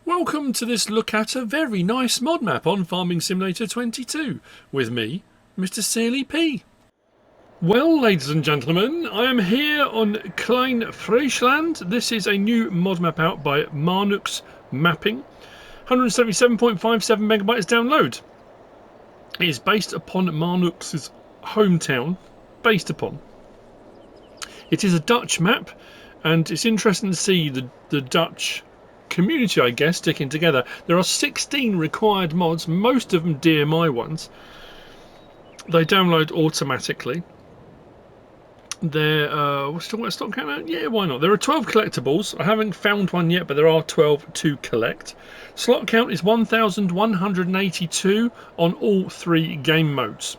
Welcome to this look at a very nice mod map on Farming Simulator 22 with me, MrSealyp. Well, ladies and gentlemen, I am here on KLEIN Friesland. This is a new mod map out by Marnux Mapping. 177.57 megabytes download. It is based upon Marnux's hometown. It is a Dutch map, and it's interesting to see the Dutch community, I guess, sticking together. There are 16 required mods, most of them DMI ones. They download automatically. They're what's the stock count out? Yeah, why not? There are 12 collectibles. I haven't found one yet, but there are 12 to collect. Slot count is 1,182 on all three game modes.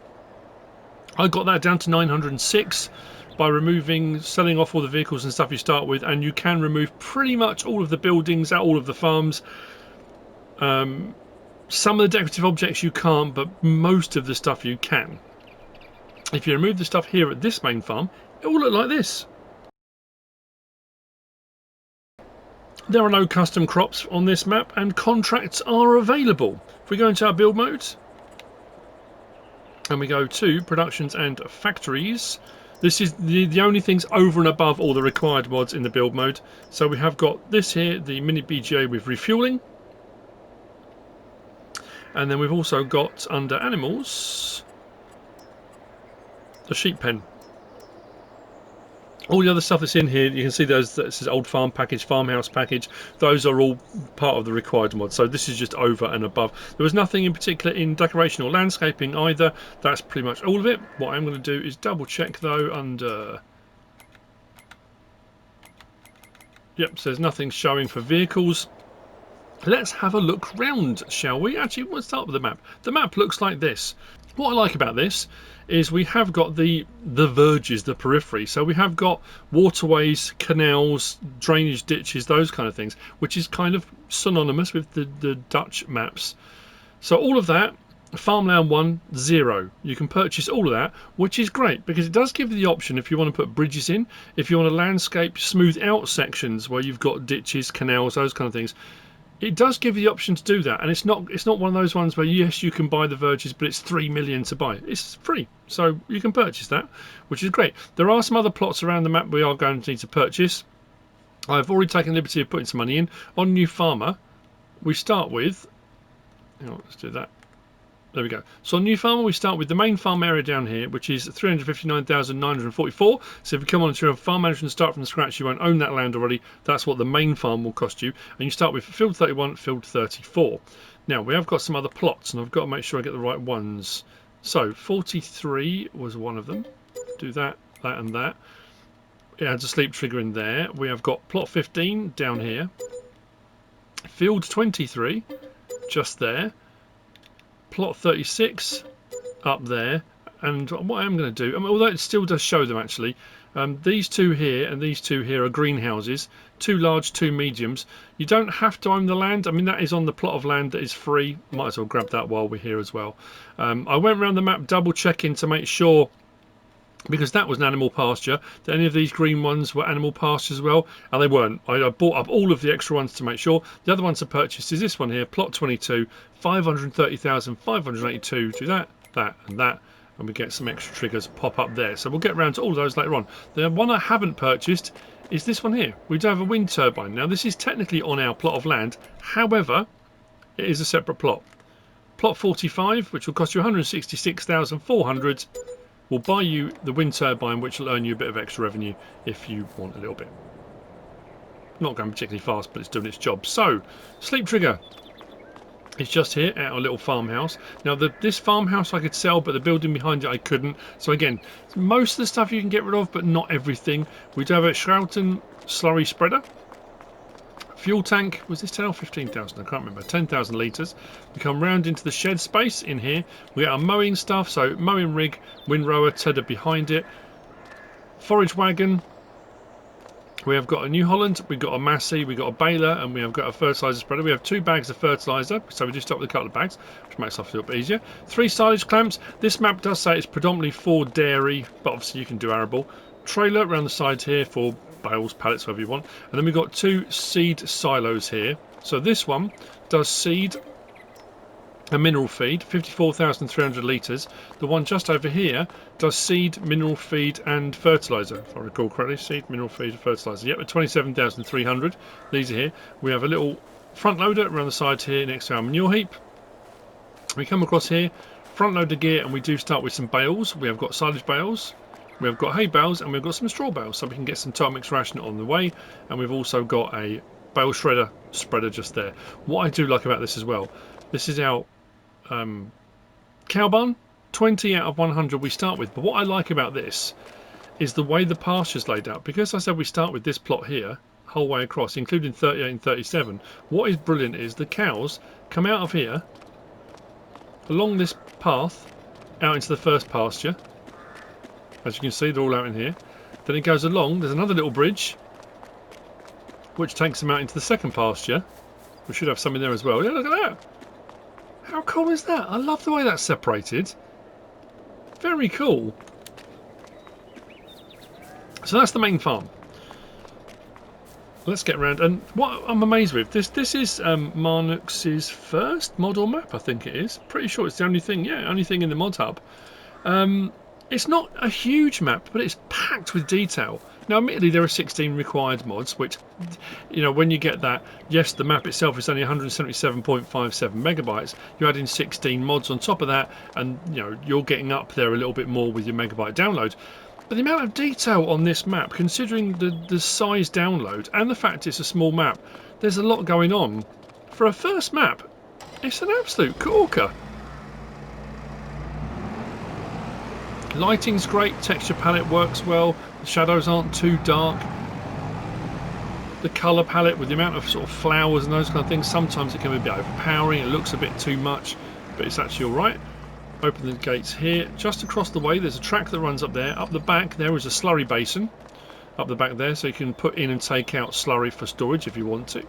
I got that down to 906 by selling off all the vehicles and stuff you start with, and you can remove pretty much all of the buildings out, all of the farms. Some of the decorative objects you can't, but most of the stuff you can. If you remove the stuff here at this main farm, it will look like this. There are no custom crops on this map, and contracts are available. If we go into our build mode and we go to productions and factories, this is the only things over and above all the required mods in the build mode. So we have got this here, the mini BGA with refueling. And then we've also got under animals, the sheep pen. All the other stuff that's in here, you can see those, this is old farm package, farmhouse package. Those are all part of the required mod. So this is just over and above. There was nothing in particular in decoration or landscaping either. That's pretty much all of it. What I'm going to do is double check though under... Yep, so there's nothing showing for vehicles. Let's have a look round, shall we? Actually, we'll start with the map. The map looks like this. What I like about this is we have got the verges, the periphery. So we have got waterways, canals, drainage ditches, those kind of things, which is kind of synonymous with the Dutch maps. So all of that, farmland 1, 0. You can purchase all of that, which is great because it does give you the option if you want to put bridges in, if you want to landscape, smooth out sections where you've got ditches, canals, those kind of things. It does give you the option to do that, and it's not one of those ones where yes, you can buy the verges, but it's 3 million to buy. It's free, so you can purchase that, which is great. There are some other plots around the map we are going to need to purchase. I've already taken the liberty of putting some money in. On New Farmer, we start with... let's do that. There we go. So on New Farmer, we start with the main farm area down here, which is 359,944. So if you come on to a farm manager and start from scratch, you won't own that land already. That's what the main farm will cost you. And you start with field 31, field 34. Now, we have got some other plots, and I've got to make sure I get the right ones. So 43 was one of them. Do that, that and that. It adds a sleep trigger in there. We have got plot 15 down here. Field 23, just there. Plot 36 up there, and what I am going to do, although it still does show them actually, these two here and these two here are greenhouses, 2 large, 2 mediums. You don't have to own the land. I mean, that is on the plot of land that is free. Might as well grab that while we're here as well. I went around the map double checking to make sure, because that was an animal pasture, that any of these green ones were animal pastures as well, and they weren't. I bought up all of the extra ones to make sure. The other ones I purchased is this one here, plot 22, 530,582. Do that, that and that, and we get some extra triggers pop up there. So we'll get around to all of those later on. The one I haven't purchased is this one here. We do have a wind turbine. Now this is technically on our plot of land, however, it is a separate plot. Plot 45, which will cost you 166,400. will buy you the wind turbine, which will earn you a bit of extra revenue if you want a little bit. Not going particularly fast, but it's doing its job. So, sleep trigger. It's just here at our little farmhouse. Now, this farmhouse I could sell, but the building behind it I couldn't. So again, most of the stuff you can get rid of, but not everything. We do have a Schouten slurry spreader. Fuel tank, was this 10 or 15,000? I can't remember. 10,000 litres. We come round into the shed space in here. We got our mowing stuff, so mowing rig, windrower, tedder behind it. Forage wagon. We have got a New Holland, we've got a Massey, we've got a baler, and we have got a fertiliser spreader. We have 2 bags of fertiliser, so we just start with a couple of bags, which makes life a little bit easier. 3 silage clamps. This map does say it's predominantly for dairy, but obviously you can do arable. Trailer around the sides here for bales, pallets, whatever you want. And then we've got 2 seed silos here. So this one does seed and mineral feed, 54,300 litres. The one just over here does seed, mineral feed and fertiliser, if I recall correctly. Seed, mineral feed and fertiliser. Yep, 27,300. These are here. We have a little front loader around the sides here next to our manure heap. We come across here, front loader gear, and we do start with some bales. We have got silage bales, we have got hay bales, and we've got some straw bales, so we can get some tile mix ration on the way. And we've also got a bale shredder spreader just there. What I do like about this as well, this is our cow barn. 20 out of 100 we start with, but what I like about this is the way the pasture's laid out. Because I said we start with this plot here whole way across, including 38 and 37, what is brilliant is the cows come out of here along this path out into the first pasture. As you can see, they're all out in here. Then it goes along, there's another little bridge which takes them out into the second pasture. We should have some in there as well. Yeah, look at that. How cool is that? I love the way that's separated. Very cool. So that's the main farm. Let's get around, and what I'm amazed with, this is Marnux's first model map, I think it is. Pretty sure it's the only thing, yeah, only thing in the mod hub. It's not a huge map, but it's packed with detail. Now, admittedly, there are 16 required mods, which, you know, when you get that, yes, the map itself is only 177.57 megabytes. You add in 16 mods on top of that, and, you know, you're getting up there a little bit more with your megabyte download. But the amount of detail on this map, considering the size download and the fact it's a small map, there's a lot going on. For a first map, it's an absolute corker. Lighting's great, texture palette works well, the shadows aren't too dark. The colour palette with the amount of sort of flowers and those kind of things, sometimes it can be a bit overpowering, it looks a bit too much, but it's actually alright. Open the gates here. Just across the way there's a track that runs up there. Up the back there is a slurry basin. Up the back there, so you can put in and take out slurry for storage if you want to.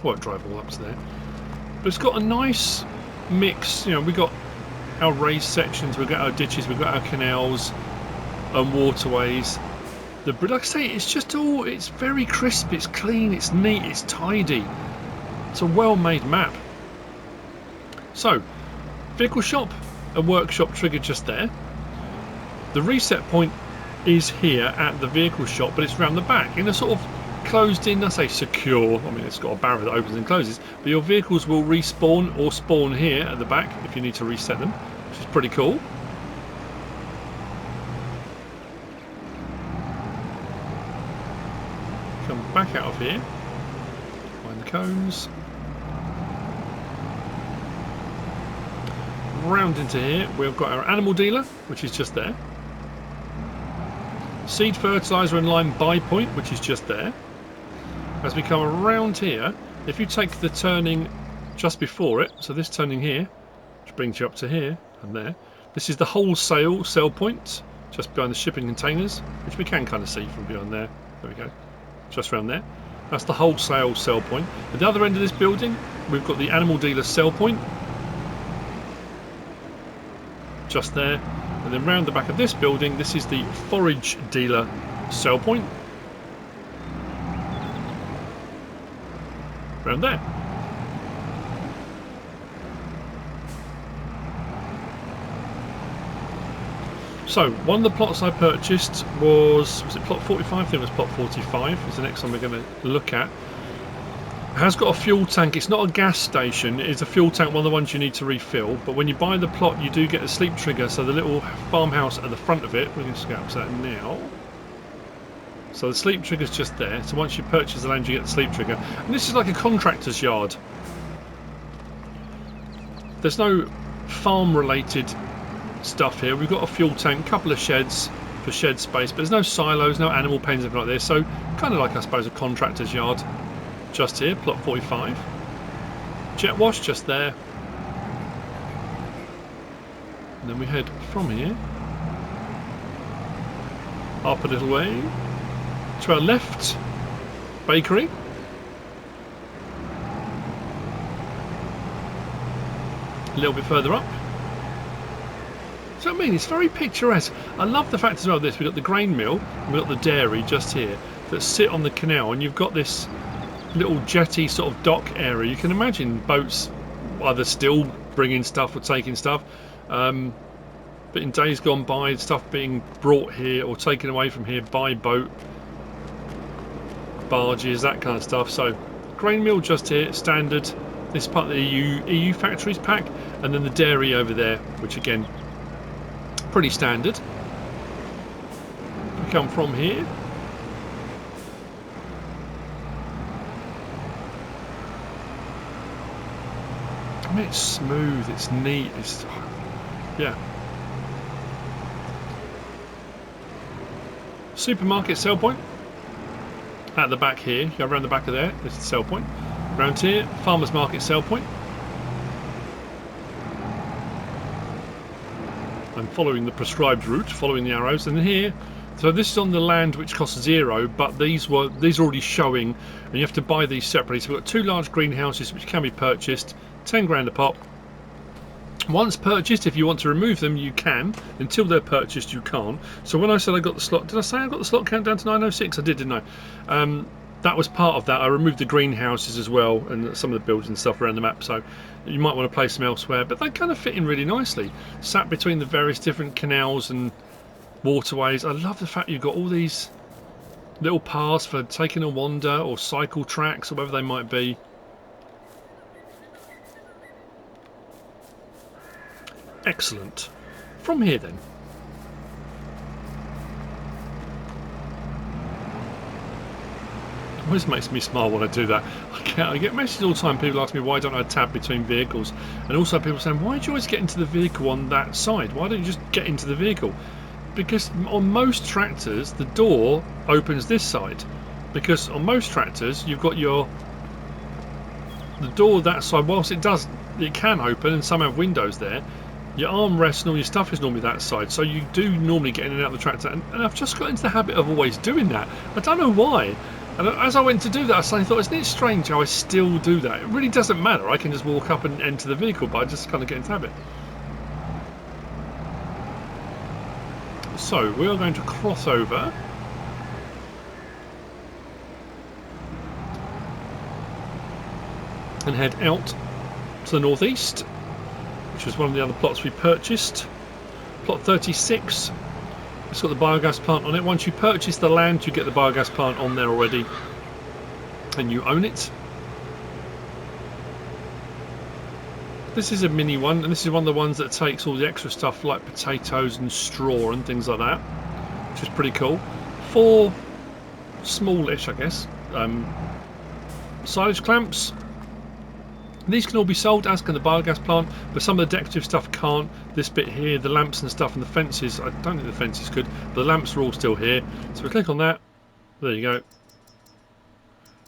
Won't drive all up to there. But it's got a nice mix. You know, we've got our raised sections, we've got our ditches, we've got our canals and waterways. Like I say, it's just all, it's very crisp, it's clean, it's neat, it's tidy. It's a well-made map. So, vehicle shop and workshop triggered just there. The reset point is here at the vehicle shop, but it's around the back in a sort of closed in, I say secure, I mean it's got a barrier that opens and closes, but your vehicles will respawn or spawn here at the back if you need to reset them, which is pretty cool. Come back out of here, find the cones. Round into here, we've got our animal dealer, which is just there. Seed fertiliser and lime buy point, which is just there. As we come around here, if you take the turning just before it, so this turning here, which brings you up to here and there, this is the wholesale sell point, just behind the shipping containers, which we can kind of see from beyond there. There we go, just around there. That's the wholesale sell point. At the other end of this building, we've got the animal dealer sell point, just there, and then round the back of this building, this is the forage dealer sell point. Around there. So, one of the plots I purchased was it plot 45? I think it was plot 45, is the next one we're going to look at. It has got a fuel tank. It's not a gas station, it's a fuel tank, one of the ones you need to refill, but when you buy the plot you do get a sleep trigger, so the little farmhouse at the front of it, we're going to just go up to that now. So the sleep trigger's just there, so once you purchase the land you get the sleep trigger, and this is like a contractor's yard. There's no farm related stuff here. We've got a fuel tank, couple of sheds for shed space, but there's no silos, no animal pens, anything like this, so kind of like I suppose a contractor's yard. Just here, plot 45. Jet wash just there. And then we head from here up a little way to our left, bakery. A little bit further up. So I mean, it's very picturesque. I love the fact as well this, we've got the grain mill and we've got the dairy just here that sit on the canal, and you've got this little jetty sort of dock area. You can imagine boats either still bringing stuff or taking stuff, but in days gone by, stuff being brought here or taken away from here by boat, barges, that kind of stuff. So grain mill just here, standard. This part of the EU factories pack, and then the dairy over there, which again pretty standard. We come from here. I mean, it's smooth, it's neat, it's yeah. Supermarket sell point at the back here. You go around the back of there. This is the sell point. Around here, farmers market sell point. I'm following the prescribed route, following the arrows, and here. So this is on the land which costs 0, but these are already showing, and you have to buy these separately. So we've got 2 large greenhouses which can be purchased, 10 grand a pop. Once purchased, if you want to remove them, you can. Until they're purchased, you can't. So when I said I got the slot, did I say I got the slot count down to 906? I did, didn't I? That was part of that. I removed the greenhouses as well and some of the buildings and stuff around the map. So you might want to place them elsewhere, but they kind of fit in really nicely. Sat between the various different canals and waterways. I love the fact you've got all these little paths for taking a wander or cycle tracks or whatever they might be. Excellent. From here then. It always makes me smile when I do that. I get messages all the time. People ask me why don't I tab between vehicles, and also people saying why do you always get into the vehicle on that side? Why don't you just get into the vehicle? Because on most tractors the door opens this side. Because on most tractors you've got the door that side. Whilst it can open and some have windows there. Your armrest and all your stuff is normally that side, so you do normally get in and out of the tractor, and I've just got into the habit of always doing that. I don't know why. And as I went to do that, I suddenly thought, isn't it strange how I still do that? It really doesn't matter. I can just walk up and enter the vehicle, but I just kind of get into the habit. So we are going to cross over. And head out to the northeast, which was one of the other plots we purchased. Plot 36. It's got the biogas plant on it. Once you purchase the land, you get the biogas plant on there already, and you own it. This is a mini one, and this is one of the ones that takes all the extra stuff like potatoes and straw and things like that, which is pretty cool. 4 smallish, I guess, silage clamps. These can all be sold, as can the biogas plant, but some of the decorative stuff can't. This bit here, the lamps and stuff and the fences, I don't think the fences could, but the lamps are all still here. So we click on that, there you go.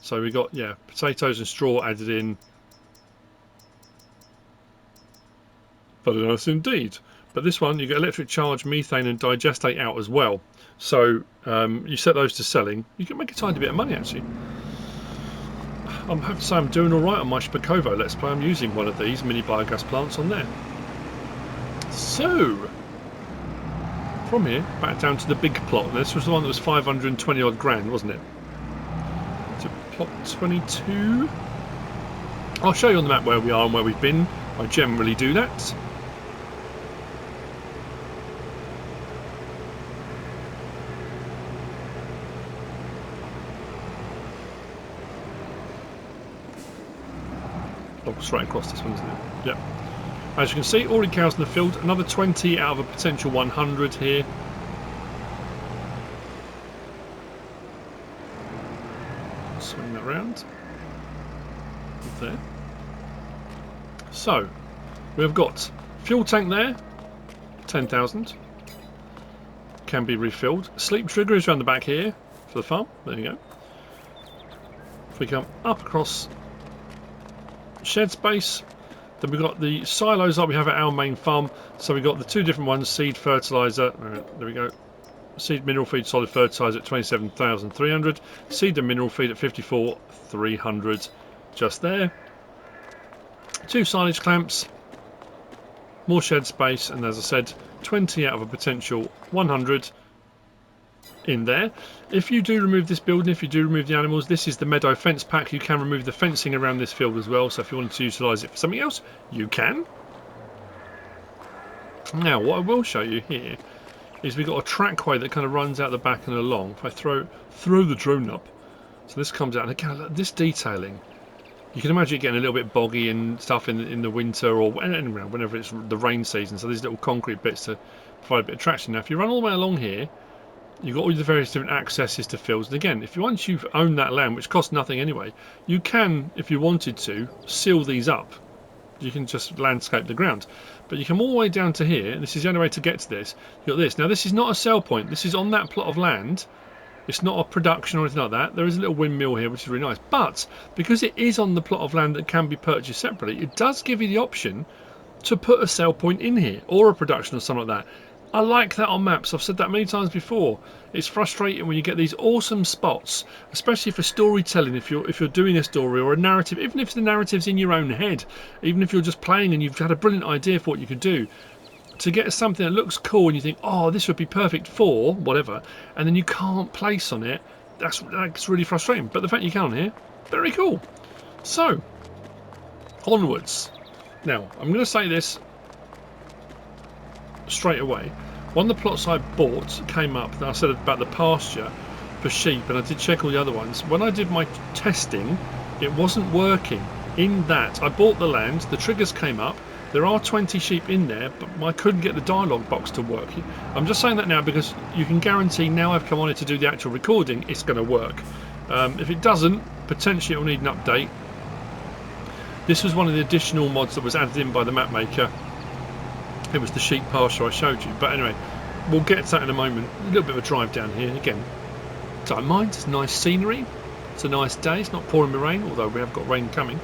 So we got, yeah, potatoes and straw added in. Very nice indeed. But this one, you get electric charge, methane and digestate out as well. So you set those to selling, you can make a tiny bit of money actually. I have to say I'm doing alright on my Spakovo Let's Play. I'm using one of these mini biogas plants on there. So, from here, back down to the big plot. This was the one that was 520 odd grand, wasn't it? To plot 22. I'll show you on the map where we are and where we've been. I generally do that. Straight across this one, isn't it? Yep. As you can see, already cows in the field. Another 20 out of a potential 100 here. Swing that round. There. So, we've got fuel tank there, 10,000. Can be refilled. Sleep trigger is around the back here for the farm. There you go. If we come up across shed space, then we've got the silos like we have at our main farm. So we've got the 2 different ones, seed fertilizer, there we go, seed mineral feed solid fertilizer at 27,300, seed and mineral feed at 54,300, just there. 2 silage clamps, more shed space, and as I said, 20 out of a potential 100 in there. If you do remove this building, if you do remove the animals, this is the Meadow fence pack. You can remove the fencing around this field as well, so if you wanted to utilise it for something else, you can. Now, what I will show you here is we've got a trackway that kind of runs out the back and along. If I throw the drone up, so this comes out, and again, this detailing, you can imagine it getting a little bit boggy and stuff in the winter or whenever it's the rain season, so these little concrete bits to provide a bit of traction. Now, if you run all the way along here, you've got all the various different accesses to fields, and again, once you've owned that land, which costs nothing anyway, you can, if you wanted to, seal these up. You can just landscape the ground, but you come all the way down to here, and this is the only way to get to this. You've got this. Now, this is not a sell point. This is on that plot of land. It's not a production or anything like that. There is a little windmill here, which is really nice, but because it is on the plot of land that can be purchased separately, it does give you the option to put a sell point in here, or a production or something like that. I like that on maps. I've said that many times before. It's frustrating when you get these awesome spots, especially for storytelling. If you're doing a story or a narrative, even if the narrative's in your own head, even if you're just playing and you've had a brilliant idea for what you could do, to get something that looks cool and you think, oh, this would be perfect for whatever, and then you can't place on it. That's really frustrating. But the fact you can on here, very cool. So onwards. Now I'm going to say this straight away. One of the plots I bought came up, and I said about the pasture for sheep, and I did check all the other ones. When I did my testing, it wasn't working. In that I bought the land, the triggers came up, there are 20 sheep in there, but I couldn't get the dialogue box to work. I'm just saying that now because you can guarantee now I've come on it to do the actual recording, it's going to work. If it doesn't, potentially it'll need an update. This was one of the additional mods that was added in by the map maker. It was the sheep pasture I showed you, but anyway, we'll get to that in a moment. A little bit of a drive down here again. Don't mind, it's nice scenery. It's a nice day. It's not pouring with rain, although we have got rain coming.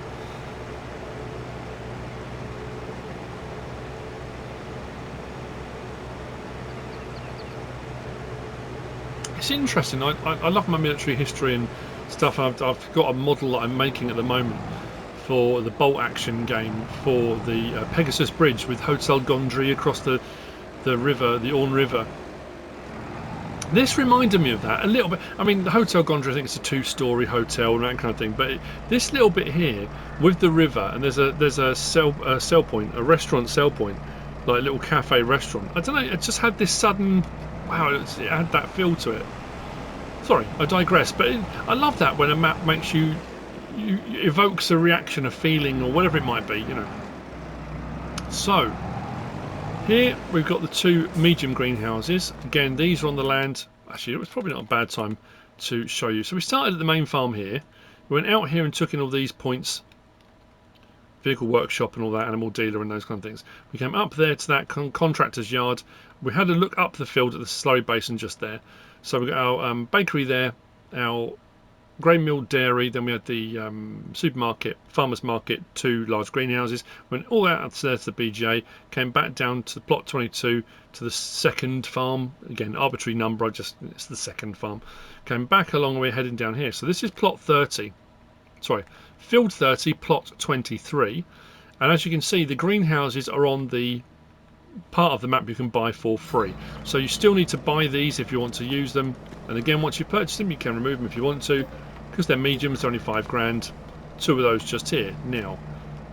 It's interesting. I love my military history and stuff. I've got a model that I'm making at the moment for the bolt action game for the Pegasus Bridge with Hotel Gondry across the river, the Orne River. This reminded me of that a little bit. I mean, the Hotel Gondry, I think it's a 2-story hotel and that kind of thing. But this little bit here with the river, and there's a sell point, a restaurant sell point, like a little cafe restaurant. I don't know. It just had this sudden, wow, it had that feel to it. Sorry, I digress. But I love that when a map makes you evokes a reaction, a feeling, or whatever it might be, you know. So here we've got the 2 medium greenhouses. Again, these are on the land. Actually, it was probably not a bad time to show you. So we started at the main farm here. We went out here and took in all these points, vehicle workshop and all that, animal dealer and those kind of things. We came up there to that contractor's yard. We had a look up the field at the slurry basin just there. So we got our bakery there, our grain mill, dairy, then we had the supermarket, farmers market, 2 large greenhouses. Went all out there to the BGA, came back down to plot 22 to the second farm. Again, arbitrary number, it's the second farm. Came back along the way heading down here. So this is plot 30, sorry, field 30, plot 23. And as you can see, the greenhouses are on the part of the map you can buy for free. So you still need to buy these if you want to use them. And again, once you purchase them, you can remove them if you want to. Because they're mediums, they're only 5 grand. 2 of those just here. Now,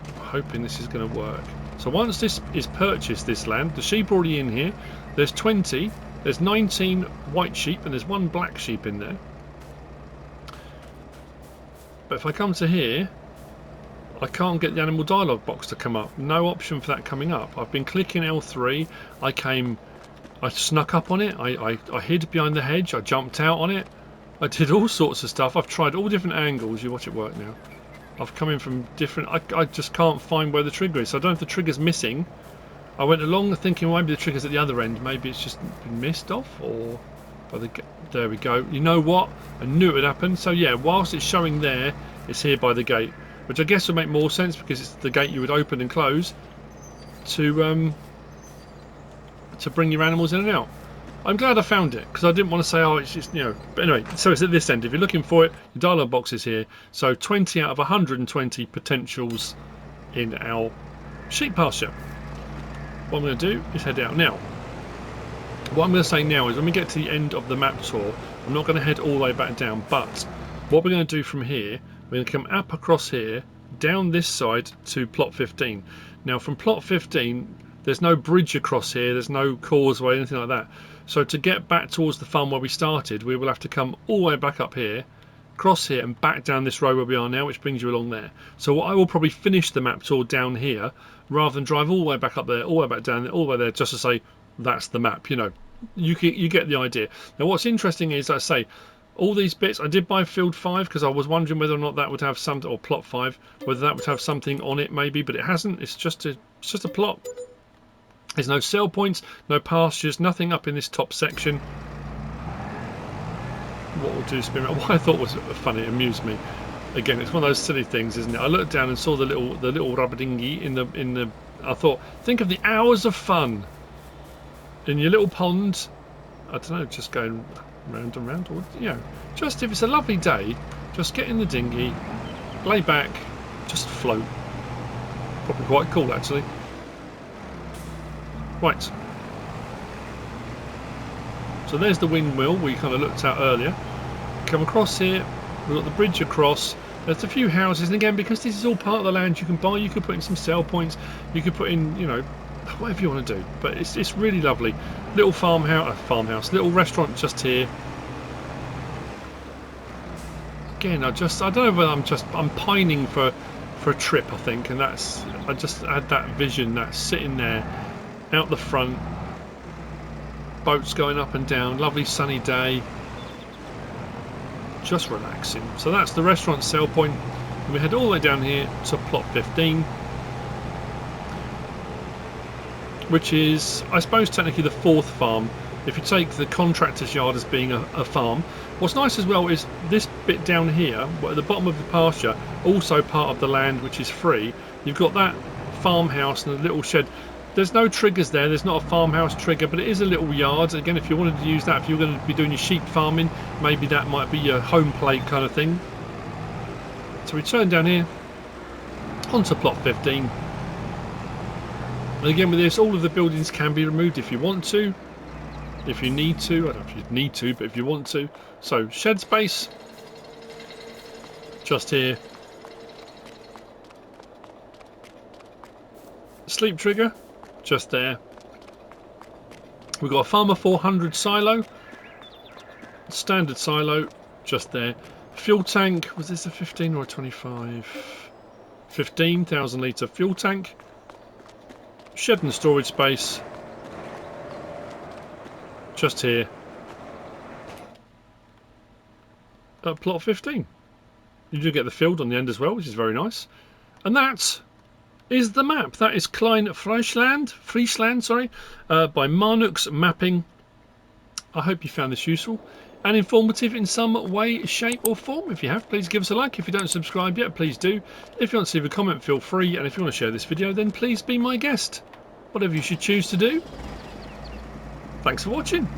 I'm hoping this is going to work. So once this is purchased, this land, the sheep are already in here. There's 20, there's 19 white sheep, and there's 1 black sheep in there. But if I come to here, I can't get the animal dialogue box to come up. No option for that coming up. I've been clicking L3. I snuck up on it. I hid behind the hedge. I jumped out on it. I did all sorts of stuff. I've tried all different angles. You watch it work now. I've come in from different... I just can't find where the trigger is. So I don't know if the trigger's missing. I went along thinking, well, maybe the trigger's at the other end. Maybe it's just been missed off, or... There we go. You know what? I knew it would happen. So yeah, whilst it's showing there, it's here by the gate. Which I guess would make more sense because it's the gate you would open and close to bring your animals in and out. I'm glad I found it because I didn't want to say, oh, it's just, you know. But anyway, so it's at this end. If you're looking for it, the dialogue box is here. So 20 out of 120 potentials in our sheep pasture. What I'm going to do is head out now. What I'm going to say now is when we get to the end of the map tour, I'm not going to head all the way back down, but what we're going to do from here, we're going to come up across here, down this side to plot 15. Now from plot 15, there's no bridge across here, there's no causeway, anything like that. So to get back towards the farm where we started, we will have to come all the way back up here, cross here and back down this road where we are now, which brings you along there. So what I will probably finish the map tour down here, rather than drive all the way back up there, all the way back down there, all the way there, just to say that's the map. You know, you get the idea. Now what's interesting is, I say, all these bits, I did buy field 5 because I was wondering whether or not that would have something, or plot 5, whether that would have something on it maybe, but it hasn't. It's just a plot. There's no sell points, no pastures, nothing up in this top section. What we'll do is spin around. What I thought was funny, it amused me. Again, it's one of those silly things, isn't it? I looked down and saw the little rubber dinghy in the. I thought, think of the hours of fun in your little pond. I don't know, just going round and round, or you know, just if it's a lovely day, just get in the dinghy, lay back, just float. Probably quite cool, actually. Right. So there's the windmill we kind of looked at earlier. Come across here, we've got the bridge across. There's a few houses, and again, because this is all part of the land you can buy, you could put in some sell points, you could put in, you know, whatever you want to do. But it's really lovely. Little farmhouse, little restaurant just here. Again, I don't know whether I'm pining for a trip, I think, and I just had that vision, that sitting there out the front, boats going up and down, lovely sunny day, just relaxing. So that's the restaurant sell point, and we head all the way down here to plot 15, which is, I suppose, technically the 4th farm if you take the contractor's yard as being a farm. What's nice as well is this bit down here, at the bottom of the pasture, also part of the land which is free. You've got that farmhouse and a little shed. There's no triggers there, there's not a farmhouse trigger, but it is a little yard. Again, if you wanted to use that, if you're going to be doing your sheep farming, maybe that might be your home plate kind of thing. So we turn down here, onto plot 15. And again with this, all of the buildings can be removed if you want to, if you need to. I don't know if you need to, but if you want to. So shed space, just here. Sleep trigger, just there. We've got a Farmer 400 silo, standard silo, just there. Fuel tank, was this a 15 or a 25? 15,000 litre fuel tank. Shed and storage space, just here. At plot 15. You do get the field on the end as well, which is very nice. And that is the map. That is KLEIN Friesland, sorry, by Marnux Mapping. I hope you found this useful and informative in some way, shape or form. If you have, please give us a like. If you don't subscribe yet, please do. If you want to leave a comment, feel free. And if you want to share this video, then please be my guest. Whatever you should choose to do. Thanks for watching.